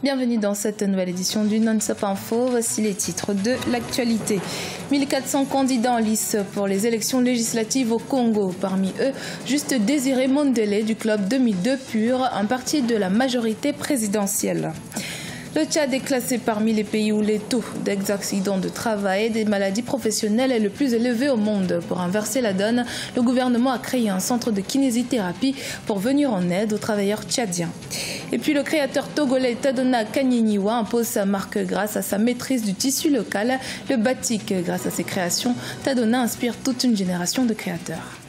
Bienvenue dans cette nouvelle édition du Non-Stop Info. Voici les titres de l'actualité. 1400 candidats en lice pour les élections législatives au Congo. Parmi eux, Juste Désiré Mondélé du club 2002 PUR, un parti de la majorité présidentielle. Le Tchad est classé parmi les pays où les taux d'accidents de travail et des maladies professionnelles est le plus élevé au monde. Pour inverser la donne, le gouvernement a créé un centre de kinésithérapie pour venir en aide aux travailleurs tchadiens. Et puis le créateur togolais Tadona Kanyiniwa impose sa marque grâce à sa maîtrise du tissu local, le batik. Grâce à ses créations, Tadona inspire toute une génération de créateurs.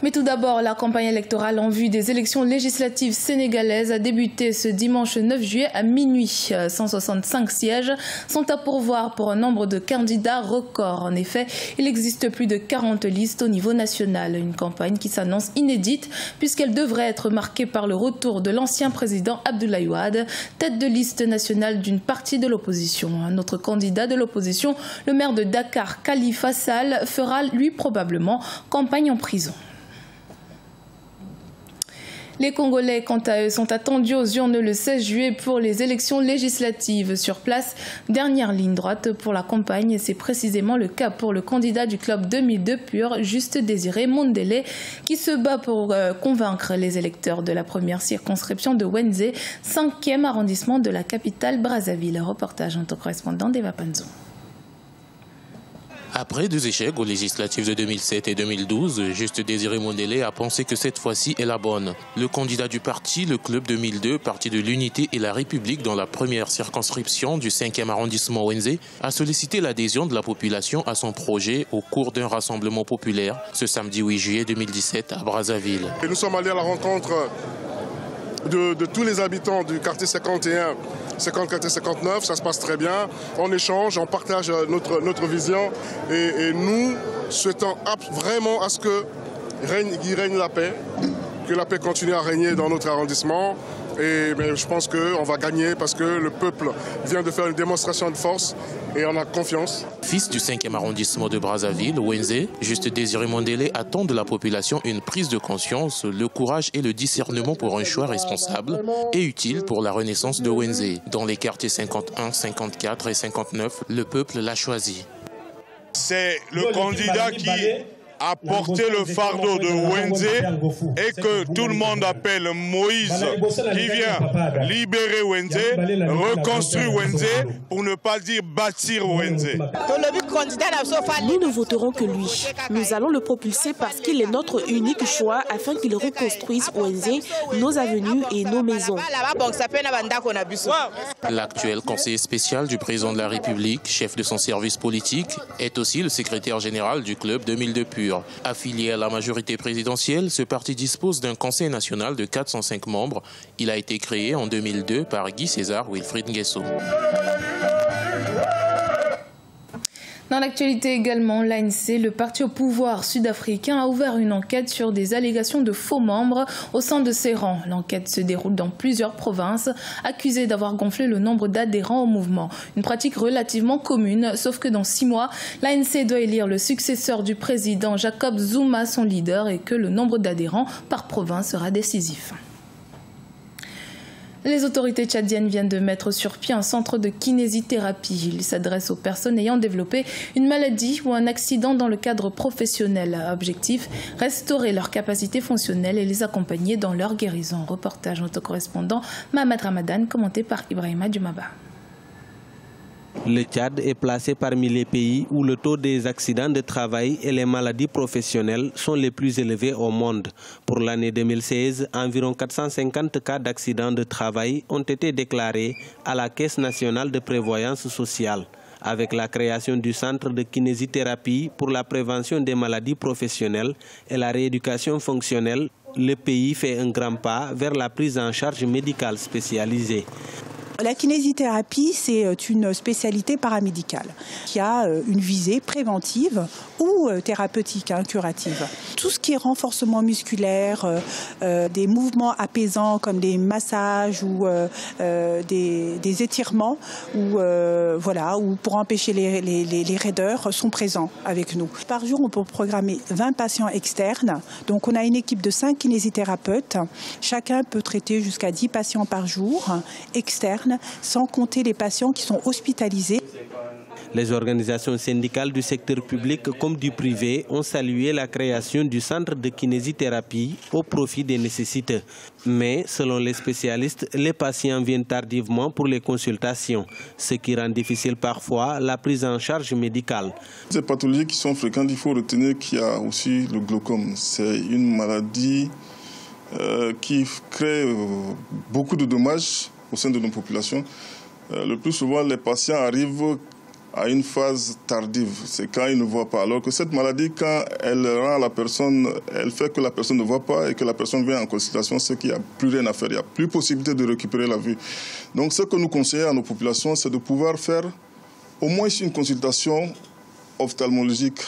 Mais tout d'abord, la campagne électorale en vue des élections législatives sénégalaises a débuté ce dimanche 9 juillet à minuit. 165 sièges sont à pourvoir pour un nombre de candidats record. En effet, il existe plus de 40 listes au niveau national. Une campagne qui s'annonce inédite puisqu'elle devrait être marquée par le retour de l'ancien président Abdoulaye Wade, tête de liste nationale d'une partie de l'opposition. Un autre candidat de l'opposition, le maire de Dakar, Khalifa Sall, fera lui probablement campagne en prison. Les Congolais, quant à eux, sont attendus aux urnes le 16 juillet pour les élections législatives. Sur place, dernière ligne droite pour la campagne. C'est précisément le cas pour le candidat du club 2002 PUR, Juste Désiré Mondélé, qui se bat pour convaincre les électeurs de la première circonscription de Wenzé, 5e arrondissement de la capitale Brazzaville. Reportage en tant que correspondant d'Eva Panzo. Après 2 échecs aux législatives de 2007 et 2012, Juste Désiré Mondélé a pensé que cette fois-ci est la bonne. Le candidat du parti, le Club 2002, parti de l'Unité et la République dans la première circonscription du 5e arrondissement Wenzé, a sollicité l'adhésion de la population à son projet au cours d'un rassemblement populaire ce samedi 8 juillet 2017 à Brazzaville. Et nous sommes allés à la rencontre de tous les habitants du quartier 51, 54 et 59, ça se passe très bien. On échange, on partage notre vision et nous souhaitons vraiment à ce qu'il règne la paix, que la paix continue à régner dans notre arrondissement. Mais je pense qu'on va gagner parce que le peuple vient de faire une démonstration de force et on a confiance. Fils du 5e arrondissement de Brazzaville, Wenzé, Juste Désiré Mondélé attend de la population une prise de conscience, le courage et le discernement pour un choix responsable et utile pour la renaissance de Wenzé. Dans les quartiers 51, 54 et 59, le peuple l'a choisi. C'est le candidat qui a porté le fardeau de Wenzé et que tout le monde appelle Moïse, qui vient libérer Wenzé, reconstruire Wenzé, pour ne pas dire bâtir Wenzé. Nous ne voterons que lui. Nous allons le propulser parce qu'il est notre unique choix afin qu'il reconstruise Wenzé, nos avenues et nos maisons. L'actuel conseiller spécial du président de la République, chef de son service politique, est aussi le secrétaire général du club 2002 PUR. Affilié à la majorité présidentielle, ce parti dispose d'un conseil national de 405 membres. Il a été créé en 2002 par Guy César Wilfried Nguesso. Dans l'actualité également, l'ANC, le parti au pouvoir sud-africain, a ouvert une enquête sur des allégations de faux membres au sein de ses rangs. L'enquête se déroule dans plusieurs provinces, accusées d'avoir gonflé le nombre d'adhérents au mouvement. Une pratique relativement commune, sauf que dans 6 mois, l'ANC doit élire le successeur du président Jacob Zuma, son leader, et que le nombre d'adhérents par province sera décisif. Les autorités tchadiennes viennent de mettre sur pied un centre de kinésithérapie. Il s'adresse aux personnes ayant développé une maladie ou un accident dans le cadre professionnel. Objectif, restaurer leur capacité fonctionnelle et les accompagner dans leur guérison. Reportage notre correspondant Mohamed Ramadan, commenté par Ibrahima Djoumaba. Le Tchad est placé parmi les pays où le taux des accidents de travail et les maladies professionnelles sont les plus élevés au monde. Pour l'année 2016, environ 450 cas d'accidents de travail ont été déclarés à la Caisse nationale de prévoyance sociale. Avec la création du centre de kinésithérapie pour la prévention des maladies professionnelles et la rééducation fonctionnelle, le pays fait un grand pas vers la prise en charge médicale spécialisée. La kinésithérapie, c'est une spécialité paramédicale qui a une visée préventive ou thérapeutique, curative. Tout ce qui est renforcement musculaire, des mouvements apaisants comme des massages ou des étirements ou pour empêcher les raideurs sont présents avec nous. Par jour, on peut programmer 20 patients externes. Donc on a une équipe de 5 kinésithérapeutes. Chacun peut traiter jusqu'à 10 patients par jour externes, sans compter les patients qui sont hospitalisés. Les organisations syndicales du secteur public comme du privé ont salué la création du centre de kinésithérapie au profit des nécessiteux. Mais, selon les spécialistes, les patients viennent tardivement pour les consultations, ce qui rend difficile parfois la prise en charge médicale. Ces pathologies qui sont fréquentes, il faut retenir qu'il y a aussi le glaucome. C'est une maladie qui crée beaucoup de dommages au sein de nos populations. Le plus souvent, les patients arrivent à une phase tardive, c'est quand ils ne voient pas. Alors que cette maladie, quand elle rend la personne, elle fait que la personne ne voit pas et que la personne vient en consultation, c'est qu'il n'y a plus rien à faire, il n'y a plus possibilité de récupérer la vue. Donc ce que nous conseillons à nos populations, c'est de pouvoir faire au moins une consultation ophtalmologique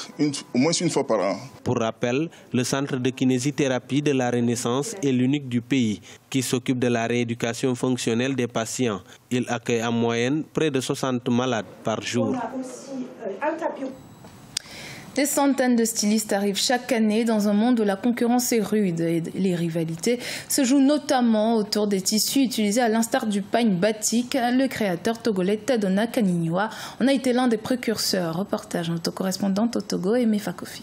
au moins une fois par an. Pour rappel, le centre de kinésithérapie de la Renaissance est l'unique du pays qui s'occupe de la rééducation fonctionnelle des patients. Il accueille en moyenne près de 60 malades par jour. Des centaines de stylistes arrivent chaque année dans un monde où la concurrence est rude et les rivalités se jouent notamment autour des tissus utilisés à l'instar du pagne batik. Le créateur togolais Tadona Kaniniwa en a été l'un des précurseurs. Reportage de notre correspondante au Togo, Mefa Kofi.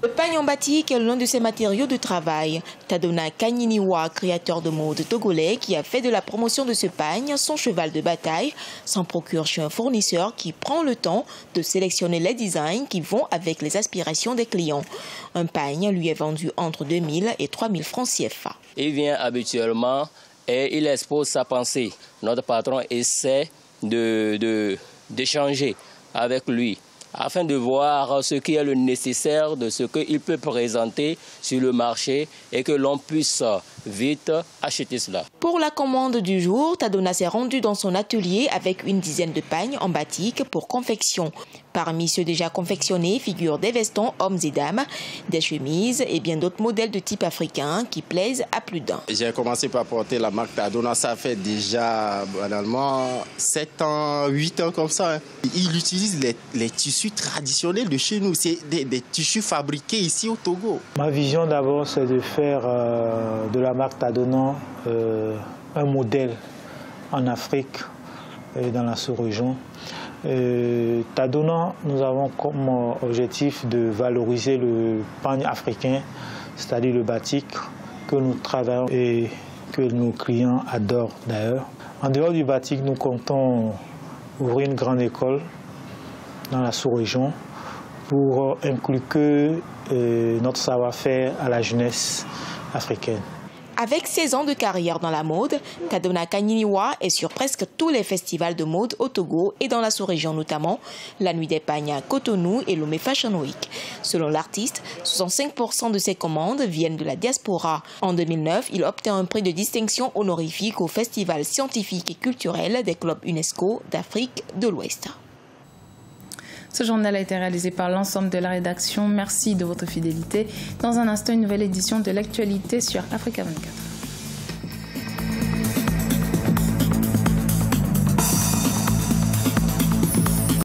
Le pagne en batik est l'un de ses matériaux de travail. Tadona Kaniniwa, créateur de mode togolais, qui a fait de la promotion de ce pagne son cheval de bataille, s'en procure chez un fournisseur qui prend le temps de sélectionner les designs qui vont avec les aspirations des clients. Un pagne lui est vendu entre 2000 et 3000 francs CFA. Il vient habituellement et il expose sa pensée. Notre patron essaie d'échanger avec lui, afin de voir ce qui est le nécessaire de ce qu'il peut présenter sur le marché et que l'on puisse vite acheter cela. Pour la commande du jour, Tadona s'est rendu dans son atelier avec une dizaine de pagnes en batik pour confection. Parmi ceux déjà confectionnés figurent des vestons hommes et dames, des chemises et bien d'autres modèles de type africain qui plaisent à plus d'un. J'ai commencé par porter la marque Tadona, ça fait déjà banalement 7 ans, 8 ans comme ça. Il utilise les tissus traditionnels de chez nous, c'est des tissus fabriqués ici au Togo. Ma vision d'abord c'est de faire de la marque Tadona un modèle en Afrique et dans la sous-région. Tadona, nous avons comme objectif de valoriser le pagne africain, c'est-à-dire le batik, que nous travaillons et que nos clients adorent d'ailleurs. En dehors du batik, nous comptons ouvrir une grande école dans la sous-région pour inculquer notre savoir-faire à la jeunesse africaine. Avec 16 ans de carrière dans la mode, Tadona Kaniniwa est sur presque tous les festivals de mode au Togo et dans la sous-région notamment, la Nuit des Pagnes à Cotonou et Lomé Fashion Week. Selon l'artiste, 65% de ses commandes viennent de la diaspora. En 2009, il obtient un prix de distinction honorifique au Festival scientifique et culturel des clubs UNESCO d'Afrique de l'Ouest. Ce journal a été réalisé par l'ensemble de la rédaction. Merci de votre fidélité. Dans un instant, une nouvelle édition de l'actualité sur Africa 24.